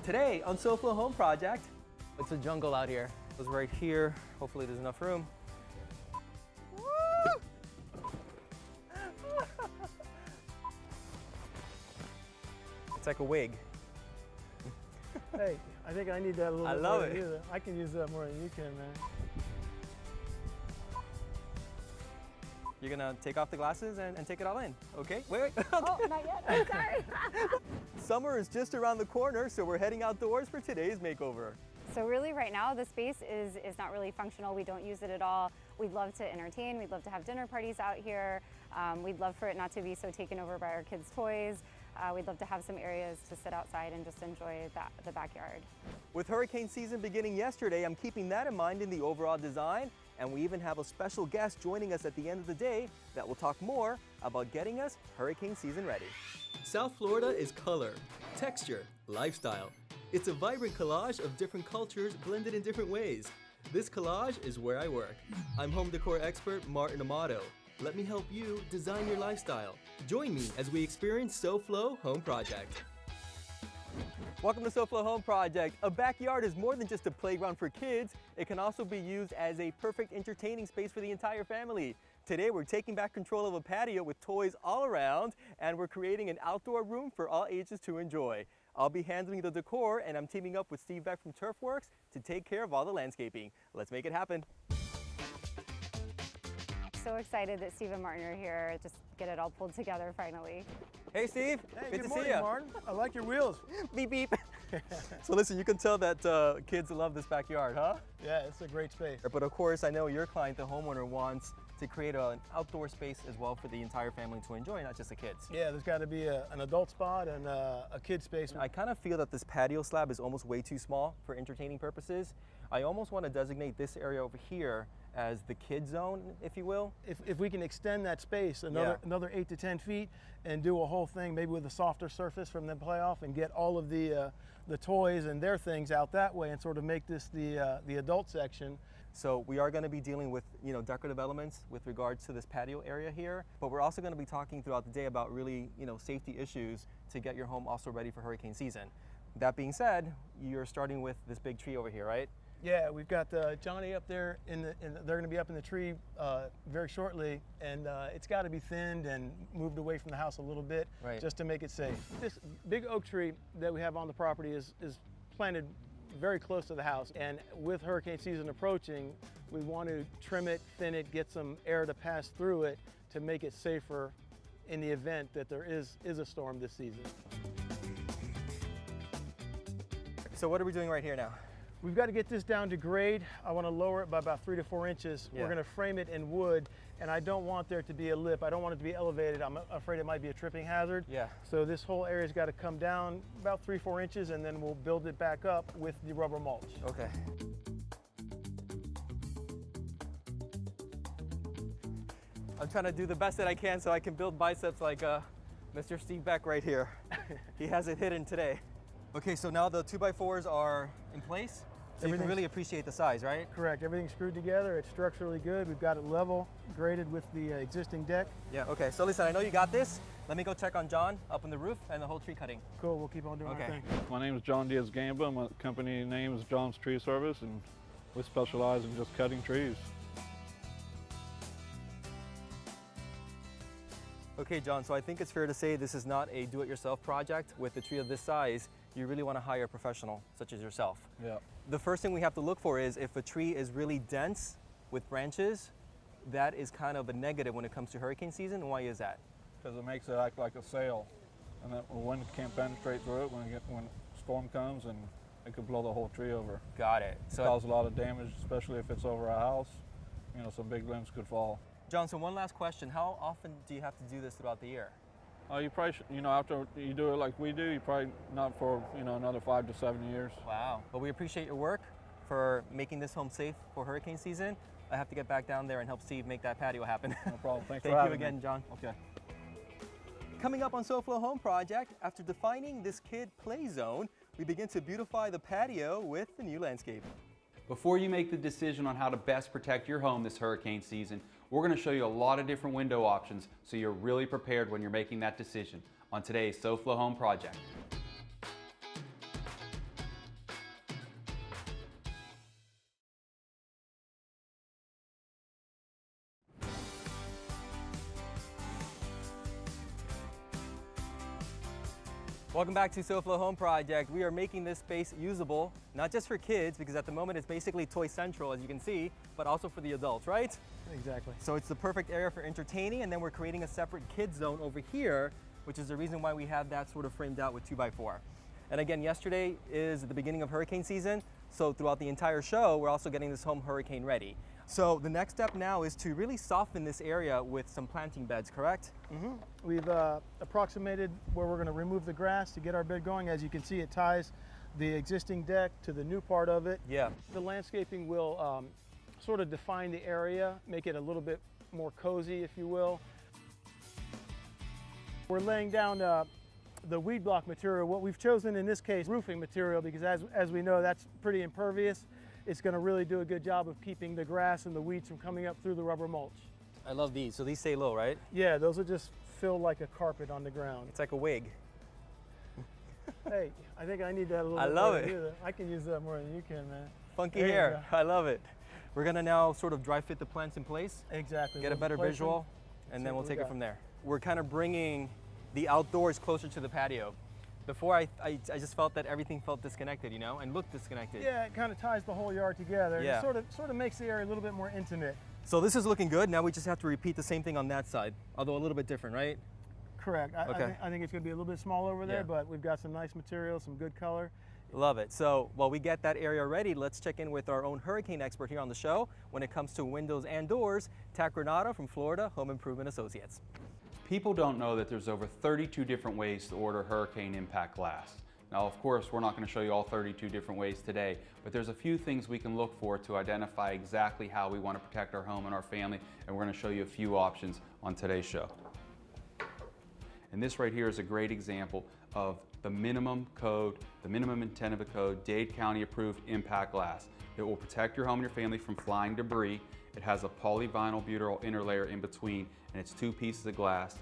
Today on SoFlo Home Project, it's a jungle out here. It was right here. Hopefully there's enough room. Woo! It's like a wig. Hey, I think I need that a little bit love more it. than you. I can use that more than you can, man. You're gonna take off the glasses and take it all in, okay? Wait. Oh, not yet. I'm sorry. Summer is just around the corner, so we're heading outdoors for today's makeover. So really right now the space is not really functional. We don't use it at all. We'd love to entertain. We'd love to have dinner parties out here. We'd love for it not to be so taken over by our kids' toys. We'd love to have some areas to sit outside and just enjoy the backyard. With hurricane season beginning yesterday, I'm keeping that in mind in the overall design, and we even have a special guest joining us at the end of the day that will talk more about getting us hurricane season ready. South Florida is color, texture, lifestyle. It's a vibrant collage of different cultures blended in different ways. This collage is where I work. I'm home decor expert Martin Amado. Let me help you design your lifestyle. Join me as we experience SoFlo Home Project. Welcome to SoFlo Home Project. A backyard is more than just a playground for kids. It can also be used as a perfect entertaining space for the entire family. Today we're taking back control of a patio with toys all around, and we're creating an outdoor room for all ages to enjoy. I'll be handling the decor, and I'm teaming up with Steve Beck from Turfworks to take care of all the landscaping. Let's make it happen. So excited that Steve and Martin are here. Just get it all pulled together finally. Hey Steve, Hey, good to morning, see you. Martin. I like your wheels. Beep beep. So listen, you can tell that kids love this backyard, huh? Yeah, it's a great space. But of course, I know your client, the homeowner, wants to create an outdoor space as well for the entire family to enjoy, not just the kids. Yeah, there's got to be an adult spot and a kid space. I kind of feel that this patio slab is almost way too small for entertaining purposes. I almost want to designate this area over here as the kid zone, if you will. If we can extend that space another 8 to 10 feet and do a whole thing, maybe with a softer surface from the playoff, and get all of the toys and their things out that way, and sort of make this the adult section. So we are going to be dealing with decorative elements with regards to this patio area here, but we're also going to be talking throughout the day about really safety issues to get your home also ready for hurricane season. That being said, you're starting with this big tree over here, right? Yeah, we've got Johnny up there, they're going to be up in the tree very shortly, and it's got to be thinned and moved away from the house a little bit, right, just to make it safe. This big oak tree that we have on the property is planted very close to the house, and with hurricane season approaching, we want to trim it, thin it, get some air to pass through it to make it safer in the event that there is a storm this season. So what are we doing right here now? We've got to get this down to grade. I want to lower it by about 3 to 4 inches. Yeah. We're going to frame it in wood, and I don't want there to be a lip. I don't want it to be elevated. I'm afraid it might be a tripping hazard. Yeah. So this whole area's got to come down about 3-4 inches, and then we'll build it back up with the rubber mulch. Okay. I'm trying to do the best that I can so I can build biceps like Mr. Steve Beck right here. He has it hidden today. Okay, so now the 2x4s are in place, so you can really appreciate the size, right? Correct. Everything's screwed together. It's structurally good. We've got it level, graded with the existing deck. Yeah, okay. So listen, I know you got this. Let me go check on John up on the roof and the whole tree cutting. Cool, we'll keep on doing our thing. My name is John Diaz Gamba. My company name is John's Tree Service, and we specialize in just cutting trees. Okay, John, so I think it's fair to say this is not a do-it-yourself project. With a tree of this size, you really want to hire a professional such as yourself. Yeah. The first thing we have to look for is if a tree is really dense with branches, that is kind of a negative when it comes to hurricane season. Why is that? Because it makes it act like a sail, and that wind can't penetrate through it when a storm comes, and it could blow the whole tree over. Got it. So cause a lot of damage, especially if it's over a house. Some big limbs could fall. John, so one last question. How often do you have to do this throughout the year? You probably should, after you do it like we do, you probably not for, another 5 to 7 years. Wow. Well, we appreciate your work for making this home safe for hurricane season. I have to get back down there and help Steve make that patio happen. No problem. Thanks Thank for you having again, me. John. Okay. Coming up on SoFlo Home Project, after defining this kid play zone, we begin to beautify the patio with the new landscape. Before you make the decision on how to best protect your home this hurricane season, we're going to show you a lot of different window options so you're really prepared when you're making that decision on today's SoFlo Home Project. Welcome back to SoFlo Home Project. We are making this space usable, not just for kids, because at the moment it's basically toy central, as you can see, but also for the adults, right? Exactly. So it's the perfect area for entertaining, and then we're creating a separate kids zone over here, which is the reason why we have that sort of framed out with 2x4. And again, yesterday is the beginning of hurricane season, so throughout the entire show, we're also getting this home hurricane ready. So the next step now is to really soften this area with some planting beds, correct? Mm-hmm. We've approximated where we're going to remove the grass to get our bed going. As you can see, it ties the existing deck to the new part of it. Yeah. The landscaping will sort of define the area, make it a little bit more cozy, if you will. We're laying down the weed block material. What we've chosen in this case, roofing material, because as we know, that's pretty impervious. It's going to really do a good job of keeping the grass and the weeds from coming up through the rubber mulch. I love these. So these stay low, right? Yeah, those will just feel like a carpet on the ground. It's like a wig. Hey, I think I need that a little bit. I love more it. than you. I can use that more than you can, man. Funky There you hair. go. I love it. We're going to now sort of dry fit the plants in place, Exactly. get a We'll better place visual, them. and See then what we'll we take it got. from there. We're kind of bringing the outdoors closer to the patio. Before, I just felt that everything felt disconnected, you know, and looked disconnected. Yeah, it kind of ties the whole yard together. Yeah. It sort of makes the area a little bit more intimate. So this is looking good. Now we just have to repeat the same thing on that side, although a little bit different, right? Correct. Okay. I think it's going to be a little bit small over there, Yeah. but we've got some nice material, some good color. Love it. So while we get that area ready, let's check in with our own hurricane expert here on the show when it comes to windows and doors, Tack Granado from Florida Home Improvement Associates. People don't know that there's over 32 different ways to order hurricane impact glass. Now, of course, we're not going to show you all 32 different ways today, but there's a few things we can look for to identify exactly how we want to protect our home and our family, and we're going to show you a few options on today's show. And this right here is a great example of the minimum code, the minimum intent of a code, Dade County approved impact glass. It will protect your home and your family from flying debris. It has a polyvinyl butyl interlayer in between, and it's 2 pieces of glass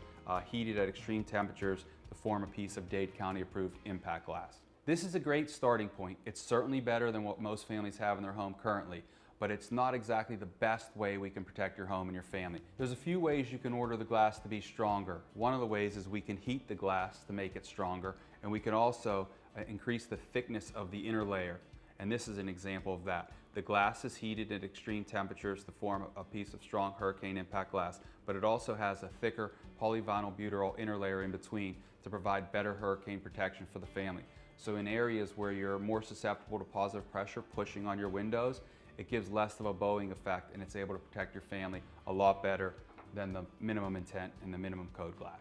heated at extreme temperatures to form a piece of Dade County approved impact glass. This is a great starting point. It's certainly better than what most families have in their home currently, but it's not exactly the best way we can protect your home and your family. There's a few ways you can order the glass to be stronger. One of the ways is we can heat the glass to make it stronger, and we can also increase the thickness of the inner layer. And this is an example of that. The glass is heated at extreme temperatures to form a piece of strong hurricane impact glass, but it also has a thicker polyvinyl butyl inner layer in between to provide better hurricane protection for the family. So in areas where you're more susceptible to positive pressure pushing on your windows, it gives less of a bowing effect, and it's able to protect your family a lot better than the minimum intent and the minimum code glass.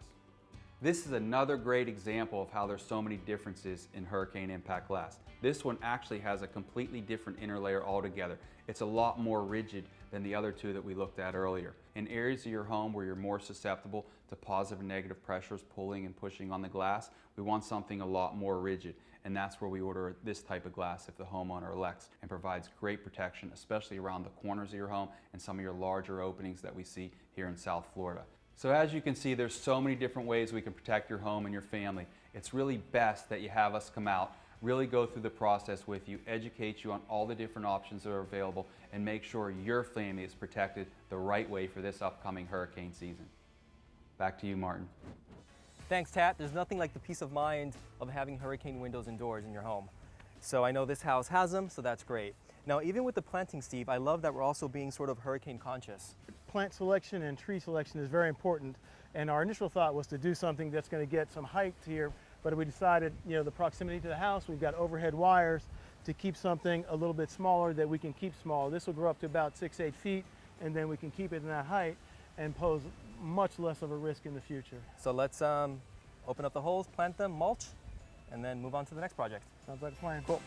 This is another great example of how there's so many differences in hurricane impact glass. This one actually has a completely different inner layer altogether. It's a lot more rigid than the other two that we looked at earlier. In areas of your home where you're more susceptible to positive and negative pressures pulling and pushing on the glass, we want something a lot more rigid. And that's where we order this type of glass if the homeowner elects, and provides great protection, especially around the corners of your home and some of your larger openings that we see here in South Florida. So as you can see, there's so many different ways we can protect your home and your family. It's really best that you have us come out, really go through the process with you, educate you on all the different options that are available, and make sure your family is protected the right way for this upcoming hurricane season. Back to you, Martin. Thanks, Tat. There's nothing like the peace of mind of having hurricane windows and doors in your home. So I know this house has them, so that's great. Now, even with the planting, Steve, I love that we're also being sort of hurricane conscious. Plant selection and tree selection is very important, and our initial thought was to do something that's going to get some height here, but we decided, you know, the proximity to the house, we've got overhead wires to keep something a little bit smaller that we can keep small. This will grow up to about 6-8 feet, and then we can keep it in that height and pose much less of a risk in the future. So let's open up the holes, plant them, mulch, and then move on to the next project. Sounds like a plan. Cool.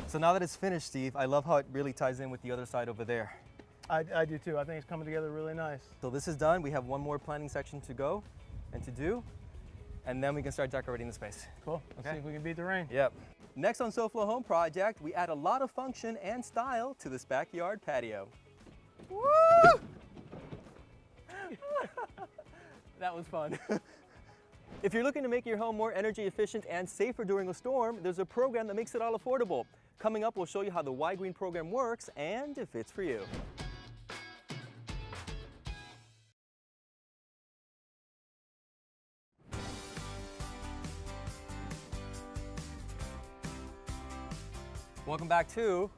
So now that it's finished, Steve, I love how it really ties in with the other side over there. I do too. I think it's coming together really nice. So this is done. We have one more planting section to go and to do, and then we can start decorating the space. Cool. Let's Okay. see if we can beat the rain. Yep. Next on SoFlo Home Project, we add a lot of function and style to this backyard patio. Woo! That was fun. If you're looking to make your home more energy efficient and safer during a storm, there's a program that makes it all affordable. Coming up, we'll show you how the Ygrene program works and if it's for you. Welcome back to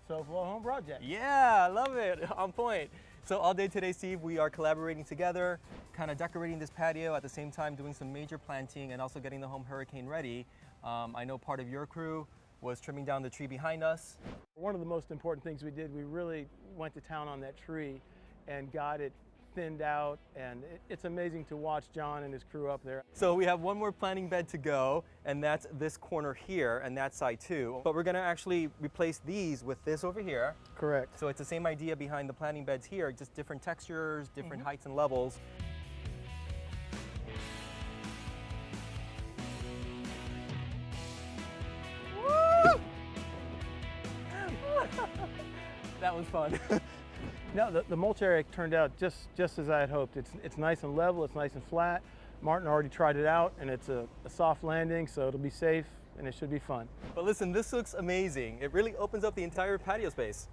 SoFlo Home Project. Yeah, I love it. On point. So all day today, Steve, we are collaborating together, kind of decorating this patio at the same time, doing some major planting and also getting the home hurricane ready. I know part of your crew was trimming down the tree behind us. One of the most important things we did, we really went to town on that tree and got it thinned out, and it's amazing to watch John and his crew up there. So we have one more planting bed to go, and that's this corner here and that side too. But we're gonna actually replace these with this over here. Correct. So it's the same idea behind the planting beds here, just different textures, different heights and levels. Woo! That was fun. No, the mulch area turned out just as I had hoped. It's nice and level, it's nice and flat. Martin already tried it out, and it's a soft landing, so it'll be safe and it should be fun. But listen, this looks amazing. It really opens up the entire patio space.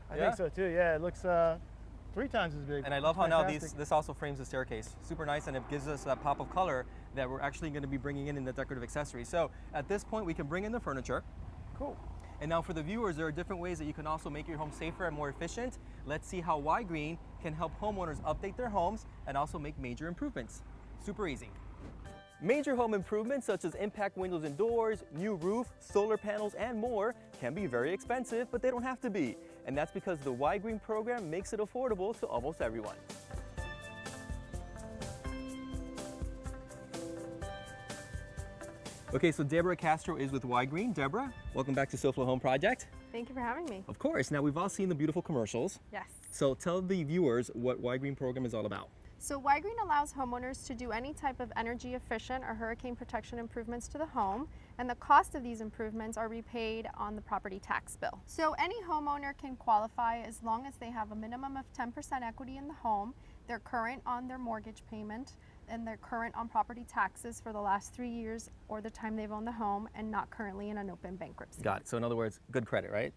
I think so too, yeah. It looks 3 times as big. And I love how now this also frames the staircase. Super nice, and it gives us that pop of color that we're actually going to be bringing in the decorative accessories. So at this point, we can bring in the furniture. Cool. And now for the viewers, there are different ways that you can also make your home safer and more efficient. Let's see how Ygrene can help homeowners update their homes and also make major improvements. Super easy. Major home improvements such as impact windows and doors, new roof, solar panels, and more can be very expensive, but they don't have to be. And that's because the Ygrene program makes it affordable to almost everyone. Okay, so Deborah Castro is with Ygrene. Deborah, welcome back to SoFlo Home Project. Thank you for having me. Of course. Now, we've all seen the beautiful commercials. Yes. So tell the viewers what Ygrene program is all about. So Ygrene allows homeowners to do any type of energy efficient or hurricane protection improvements to the home, and the cost of these improvements are repaid on the property tax bill. So any homeowner can qualify as long as they have a minimum of 10% equity in the home, they're current on their mortgage payment, and they're current on property taxes for the last 3 years or the time they've owned the home, and not currently in an open bankruptcy. Got it. So in other words, good credit, right?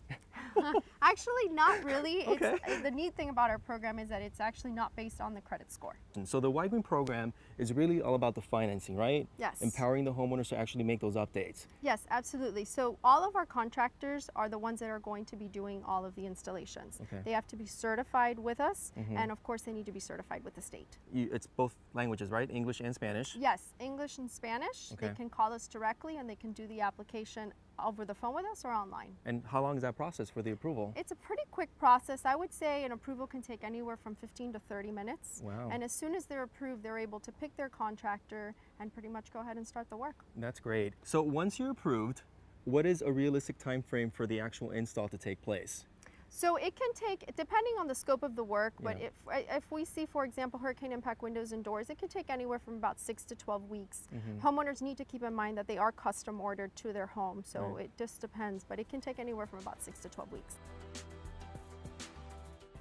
Actually, not really. Okay. The neat thing about our program is that it's actually not based on the credit score. So the Ygrene program is really all about the financing, right? Yes. Empowering the homeowners to actually make those updates. Yes, absolutely. So all of our contractors are the ones that are going to be doing all of the installations. Okay. They have to be certified with us, and of course they need to be certified with the state. It's both languages, right? English and Spanish? Yes, English and Spanish. Okay. They can call us directly, and they can do the application over the phone with us or online. And how long is that process for the approval? It's a pretty quick process. I would say an approval can take anywhere from 15 to 30 minutes. Wow. And as soon as they're approved, they're able to pick their contractor and pretty much go ahead and start the work. That's great. So once you're approved, what is a realistic time frame for the actual install to take place? So it can take, depending on the scope of the work, but Yeah. if we see, for example, hurricane impact windows and doors, it can take anywhere from about 6 to 12 weeks. Homeowners need to keep in mind that they are custom ordered to their home, so Right. it just depends, but it can take anywhere from about 6 to 12 weeks.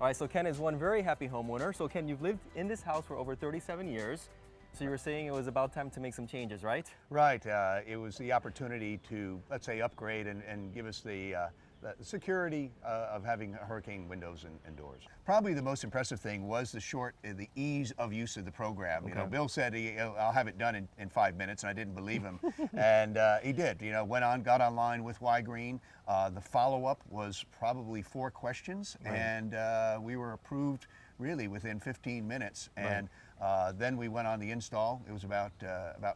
All right, so Ken is one very happy homeowner. So Ken, you've lived in this house for over 37 years. So you were saying it was about time to make some changes, right? Right. It was the opportunity to, let's say, upgrade and give us the security of having hurricane windows and doors. Probably the most impressive thing was the ease of use of the program. You know, Bill said I'll have it done in 5 minutes, and I didn't believe him, and he did. You know, got online with Ygrene. The follow-up was probably 4 questions, and we were approved really within 15 minutes. And then we went on the install. It was about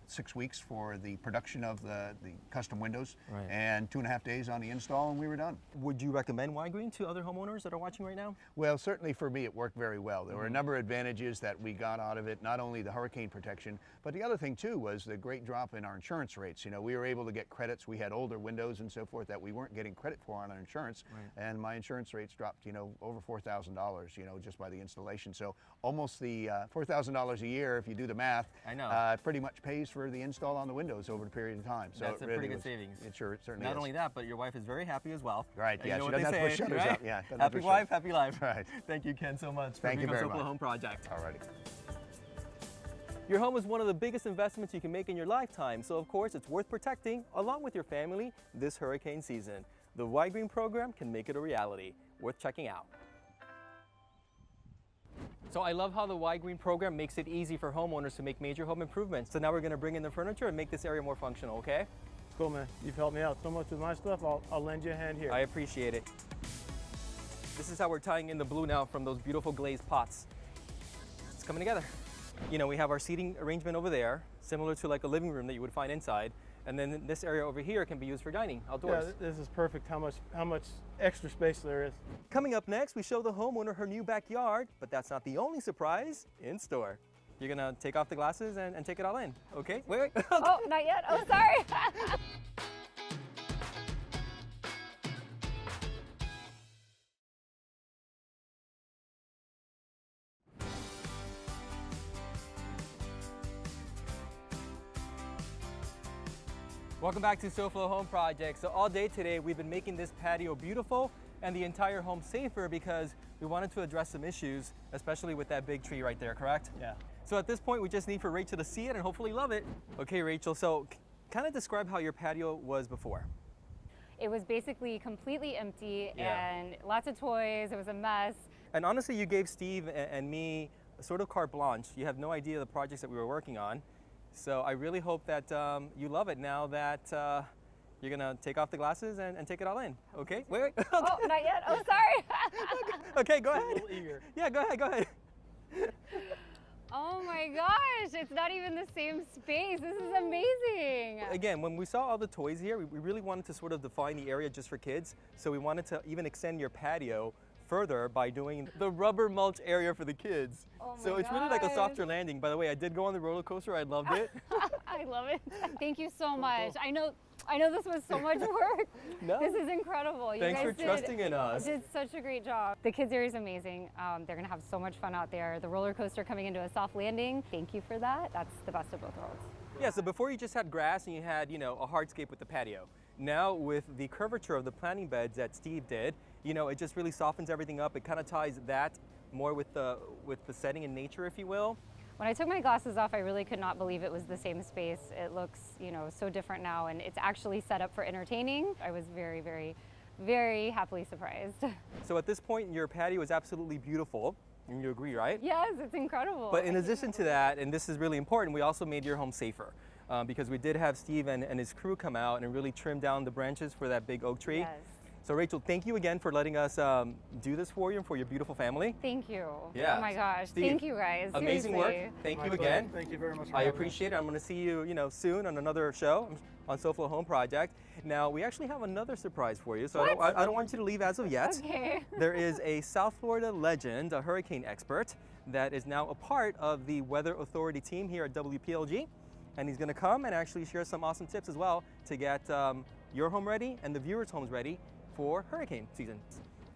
6 weeks for the production of the custom windows, and 2.5 days on the install, and we were done. Would you recommend Ygrene to other homeowners that are watching right now? Well, certainly for me, it worked very well. There were a number of advantages that we got out of it, not only the hurricane protection, but the other thing too was the great drop in our insurance rates. You know, we were able to get credits. We had older windows and so forth that we weren't getting credit for on our insurance, and my insurance rates dropped, you know, over $4,000, you know, just by the installation. So almost the $4,000 a year, if you do the math, I know. pretty much pays for the install on the windows over a period of time. So That's it a really pretty good was, savings. It certainly Not is. only that, but your wife is very happy as well. Right, And yeah, you know she what doesn't they have to say, put shutters right? up. Yeah, doesn't have Happy to wife, shut- happy life. Right. Thank you, Ken, so much Thank for you being very on SoFlo much. Home Project. Alrighty. Your home is one of the biggest investments you can make in your lifetime, so of course it's worth protecting along with your family this hurricane season. The Ygrene program can make it a reality. Worth checking out. So I love how the Ygrene program makes it easy for homeowners to make major home improvements. So now we're going to bring in the furniture and make this area more functional, okay? Cool, man. You've helped me out so much with my stuff. I'll lend you a hand here. I appreciate it. This is how we're tying in the blue now from those beautiful glazed pots. It's coming together. You know, we have our seating arrangement over there, similar to like a living room that you would find inside. And then this area over here can be used for dining outdoors. Yeah, this is perfect how much extra space there is. Coming up next, we show the homeowner her new backyard, but that's not the only surprise in store. You're gonna take off the glasses and take it all in, okay? Wait. Oh, not yet. Oh, sorry. Welcome back to SoFlo Home Project. So all day today, we've been making this patio beautiful and the entire home safer because we wanted to address some issues, especially with that big tree right there, correct? Yeah. So at this point, we just need for Rachel to see it and hopefully love it. Okay, Rachel, so kind of describe how your patio was before. It was basically completely empty Yeah. and lots of toys. It was a mess. And honestly, you gave Steve and me sort of carte blanche. You have no idea the projects that we were working on. So I really hope that you love it now that you're gonna take off the glasses and take it all in, okay? Wait. Oh, not yet. Oh, sorry. Okay, go I'm a ahead. little eager. Yeah, go ahead. Oh my gosh, it's not even the same space. This is amazing. Again, when we saw all the toys here, we really wanted to sort of define the area just for kids. So we wanted to even extend your patio further by doing the rubber mulch area for the kids. Oh my So it's really like a gosh. softer landing. By the way, I did go on the roller coaster. I loved it. I love it. Thank you so much. I know this was so much work. No. This is incredible. You Thanks guys for trusting in us. did such a great job. The kids area is amazing. They're gonna have so much fun out there. The roller coaster coming into a soft landing. Thank you for that. That's the best of both worlds. Yeah, so before you just had grass and you had, you know, a hardscape with the patio. Now with the curvature of the planting beds that Steve did, you know, it just really softens everything up. It kind of ties that more with the setting in nature, if you will. When I took my glasses off, I really could not believe it was the same space. It looks, you know, so different now, and it's actually set up for entertaining. I was very, very, very happily surprised. So at this point, your patio is absolutely beautiful, and you agree, right? Yes, it's incredible. But in addition to that, and this is really important, we also made your home safer because we did have Steve and his crew come out and really trim down the branches for that big oak tree. Yes. So Rachel, thank you again for letting us do this for you and for your beautiful family. Thank you. Yeah. Oh my gosh. Steve, Thank you guys. Amazing work. Seriously. Thank My you pleasure. again. Thank you very much for I having us. appreciate it. I'm going to see you, soon on another show on SoFlo Home Project. Now, we actually have another surprise for you, so I don't want you to leave as of yet. Okay. There is a South Florida legend, a hurricane expert, that is now a part of the Weather Authority team here at WPLG. And he's going to come and actually share some awesome tips as well to get your home ready and the viewers' homes ready for hurricane season.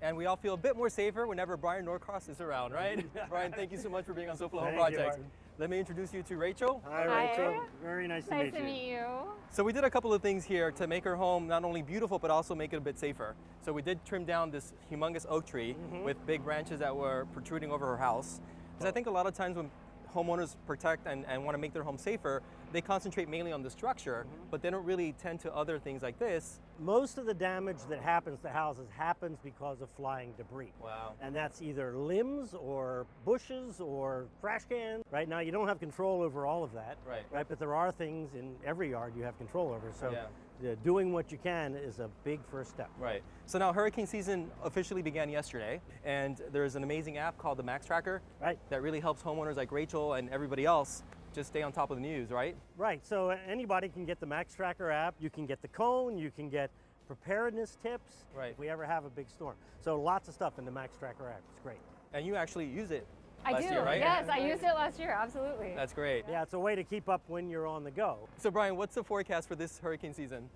And we all feel a bit more safer whenever Brian Norcross is around, right? Brian, thank you so much for being on SoFlo Home Thank you, Project. Martin. Let me introduce you to Rachel. Hi, Hi. Rachel. Very nice to Nice meet to you. meet you. So we did a couple of things here to make her home not only beautiful, but also make it a bit safer. So we did trim down this humongous oak tree with big branches that were protruding over her house. Because I think a lot of times when homeowners protect and want to make their home safer, they concentrate mainly on the structure, but they don't really tend to other things like this. Most of the damage that happens to houses happens because of flying debris. Wow. And that's either limbs or bushes or trash cans. Right now, you don't have control over all of that. Right. But there are things in every yard you have control over. So Yeah. doing what you can is a big first step. Right. So now hurricane season officially began yesterday, and there's an amazing app called the Max Tracker Right. that really helps homeowners like Rachel and everybody else just stay on top of the news, right? Right, so anybody can get the Max Tracker app. You can get the cone, you can get preparedness tips Right. if we ever have a big storm. So lots of stuff in the Max Tracker app. It's great. And you actually use it I last do. year, right? Yes, I used it last year. Absolutely. That's great. Yeah, it's a way to keep up when you're on the go. So Brian, what's the forecast for this hurricane season?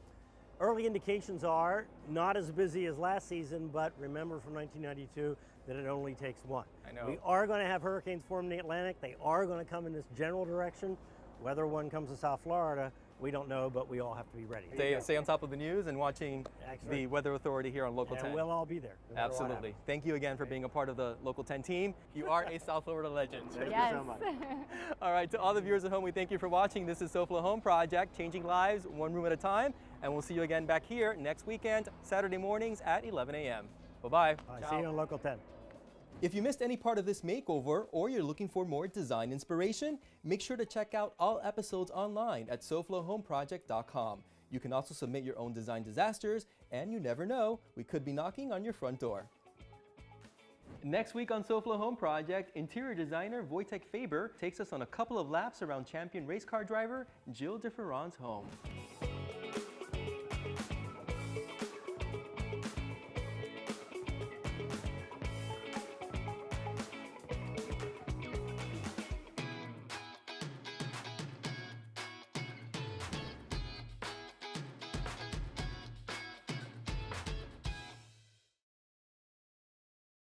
Early indications are not as busy as last season, but remember from 1992 that it only takes one. I know. We are going to have hurricanes form in the Atlantic. They are going to come in this general direction. Whether one comes to South Florida, we don't know, but we all have to be ready. Stay on top of the news and watching Excellent. the Weather Authority here on Local And 10. we'll all be there. no matter what Absolutely. happens. Thank you again for being a part of the Local 10 team. You are a South Florida legend. Thank Yes. you so much. All right, to all the viewers at home, we thank you for watching. This is SoFlo Home Project, changing lives one room at a time. And we'll see you again back here next weekend, Saturday mornings at 11 a.m. Bye-bye. Bye. See you on Local 10. If you missed any part of this makeover or you're looking for more design inspiration, make sure to check out all episodes online at SoFloHomeProject.com. You can also submit your own design disasters, and you never know, we could be knocking on your front door. Next week on SoFlo Home Project, interior designer Wojtek Faber takes us on a couple of laps around champion race car driver Jill DeFerran's home.